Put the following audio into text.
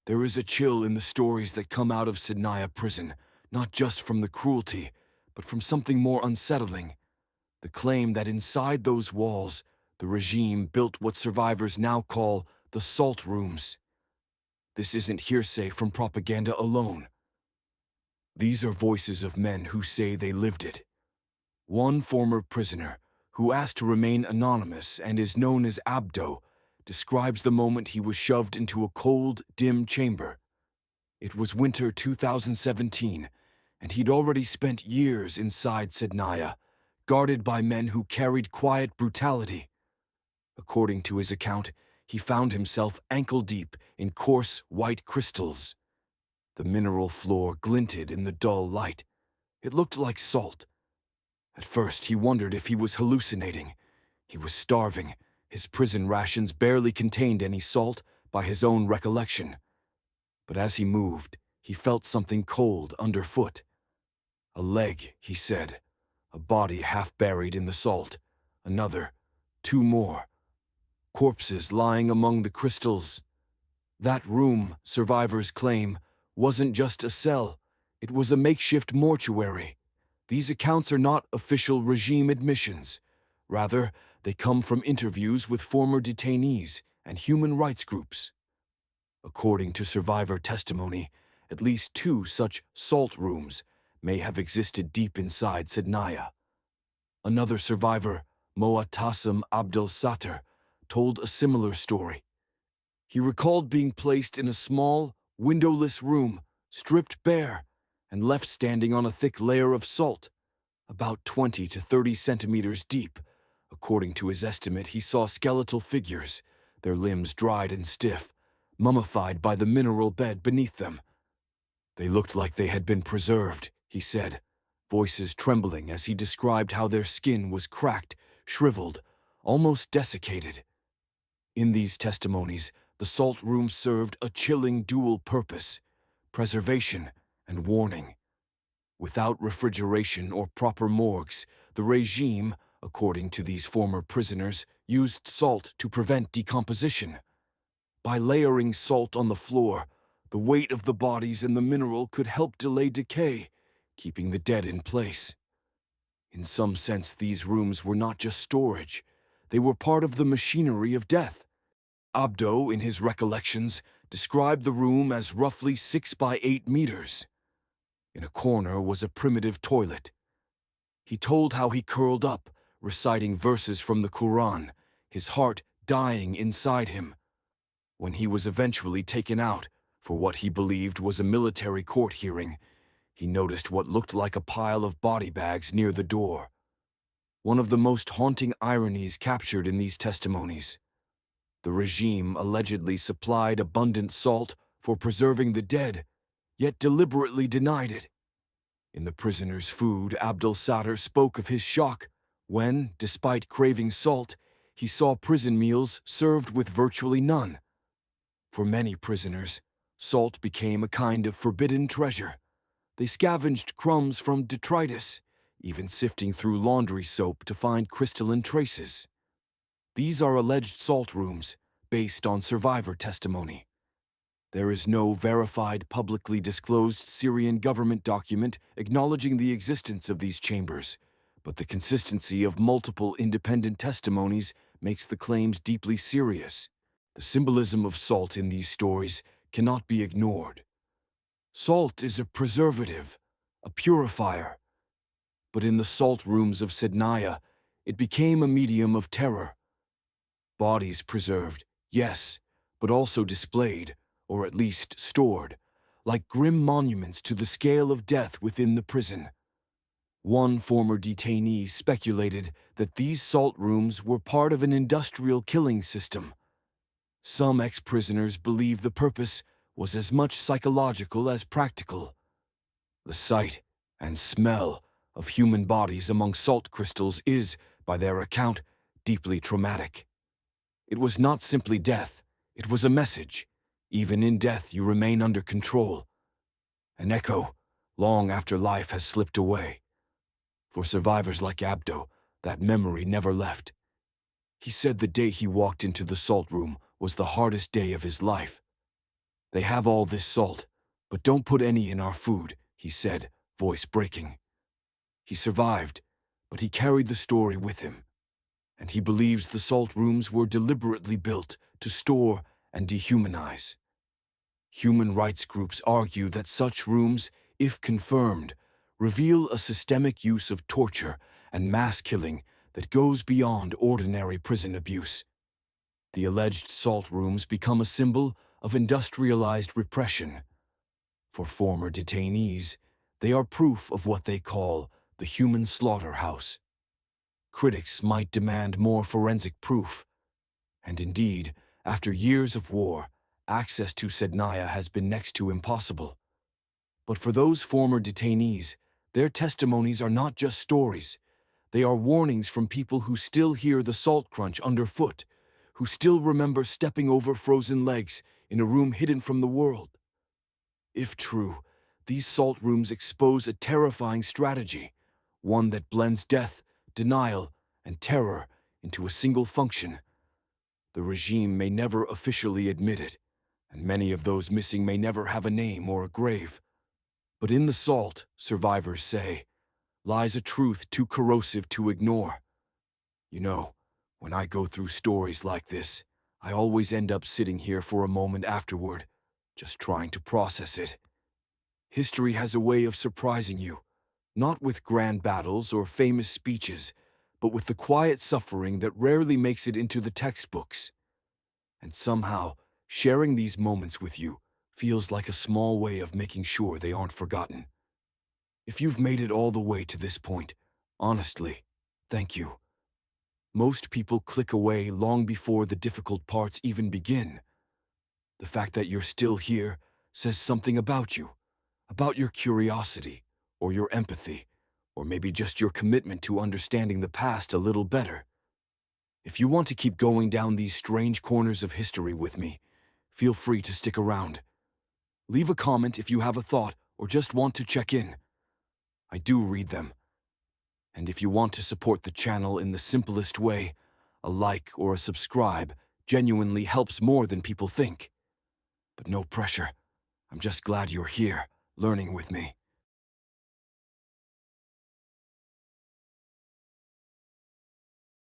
There is a chill in the stories that come out of Sednaya Prison, not just from the cruelty, but from something more unsettling. The claim that inside those walls, the regime built what survivors now call the salt rooms. This isn't hearsay from propaganda alone. These are voices of men who say they lived it. One former prisoner, who asked to remain anonymous and is known as Abdo, describes the moment he was shoved into a cold, dim chamber. It was winter 2017, and he'd already spent years inside Sednaya, guarded by men who carried quiet brutality. According to his account, he found himself ankle-deep in coarse, white crystals. The mineral floor glinted in the dull light. It looked like salt. At first, he wondered if he was hallucinating. He was starving. His prison rations barely contained any salt by his own recollection. But as he moved, he felt something cold underfoot. A leg, he said. A body half buried in the salt. Another. Two more. Corpses lying among the crystals. That room, survivors claim, wasn't just a cell. It was a makeshift mortuary. These accounts are not official regime admissions. Rather, they come from interviews with former detainees and human rights groups. According to survivor testimony, at least 2 such salt rooms may have existed deep inside Sednaya. Another survivor, Moatassim Abdel Sattar, told a similar story. He recalled being placed in a small, windowless room, stripped bare, and left standing on a thick layer of salt, about 20 to 30 centimeters deep. According to his estimate, he saw skeletal figures, their limbs dried and stiff, mummified by the mineral bed beneath them. They looked like they had been preserved, he said, voices trembling as he described how their skin was cracked, shriveled, almost desiccated. In these testimonies, the salt room served a chilling dual purpose: preservation and warning. Without refrigeration or proper morgues, the regime, according to these former prisoners, used salt to prevent decomposition. By layering salt on the floor, the weight of the bodies and the mineral could help delay decay, keeping the dead in place. In some sense, these rooms were not just storage. They were part of the machinery of death. Abdo, in his recollections, described the room as roughly 6 by 8 meters. In a corner was a primitive toilet. He told how he curled up, reciting verses from the Quran, his heart dying inside him. When he was eventually taken out for what he believed was a military court hearing, he noticed what looked like a pile of body bags near the door. One of the most haunting ironies captured in these testimonies. The regime allegedly supplied abundant salt for preserving the dead, yet deliberately denied it. In the prisoner's food, Abdel Sattar spoke of his shock when, despite craving salt, he saw prison meals served with virtually none. For many prisoners, salt became a kind of forbidden treasure. They scavenged crumbs from detritus, even sifting through laundry soap to find crystalline traces. These are alleged salt rooms, based on survivor testimony. There is no verified, publicly disclosed Syrian government document acknowledging the existence of these chambers, but the consistency of multiple independent testimonies makes the claims deeply serious. The symbolism of salt in these stories cannot be ignored. Salt is a preservative, a purifier. But in the salt rooms of Sednaya, it became a medium of terror. Bodies preserved, yes, but also displayed, or at least stored, like grim monuments to the scale of death within the prison. One former detainee speculated that these salt rooms were part of an industrial killing system. Some ex-prisoners believe the purpose was as much psychological as practical. The sight and smell of human bodies among salt crystals is, by their account, deeply traumatic. It was not simply death, it was a message. Even in death you remain under control. An echo, long after life has slipped away. For survivors like Abdo, that memory never left. He said the day he walked into the salt room was the hardest day of his life. They have all this salt, but don't put any in our food, he said, voice breaking. He survived, but he carried the story with him, and he believes the salt rooms were deliberately built to store and dehumanize. Human rights groups argue that such rooms, if confirmed, reveal a systemic use of torture and mass killing that goes beyond ordinary prison abuse. The alleged salt rooms become a symbol of industrialized repression. For former detainees, they are proof of what they call the human slaughterhouse. Critics might demand more forensic proof, and indeed, after years of war, access to Sednaya has been next to impossible. But for those former detainees, their testimonies are not just stories. They are warnings from people who still hear the salt crunch underfoot, who still remember stepping over frozen legs in a room hidden from the world. If true, these salt rooms expose a terrifying strategy, one that blends death, denial, and terror into a single function. The regime may never officially admit it, and many of those missing may never have a name or a grave. But in the salt, survivors say, lies a truth too corrosive to ignore. You know, when I go through stories like this, I always end up sitting here for a moment afterward, just trying to process it. History has a way of surprising you, not with grand battles or famous speeches, but with the quiet suffering that rarely makes it into the textbooks. And somehow, sharing these moments with you feels like a small way of making sure they aren't forgotten. If you've made it all the way to this point, honestly, thank you. Most people click away long before the difficult parts even begin. The fact that you're still here says something about you, about your curiosity, or your empathy, or maybe just your commitment to understanding the past a little better. If you want to keep going down these strange corners of history with me, feel free to stick around. Leave a comment if you have a thought or just want to check in. I do read them. And if you want to support the channel in the simplest way, a like or a subscribe genuinely helps more than people think. But no pressure. I'm just glad you're here, learning with me.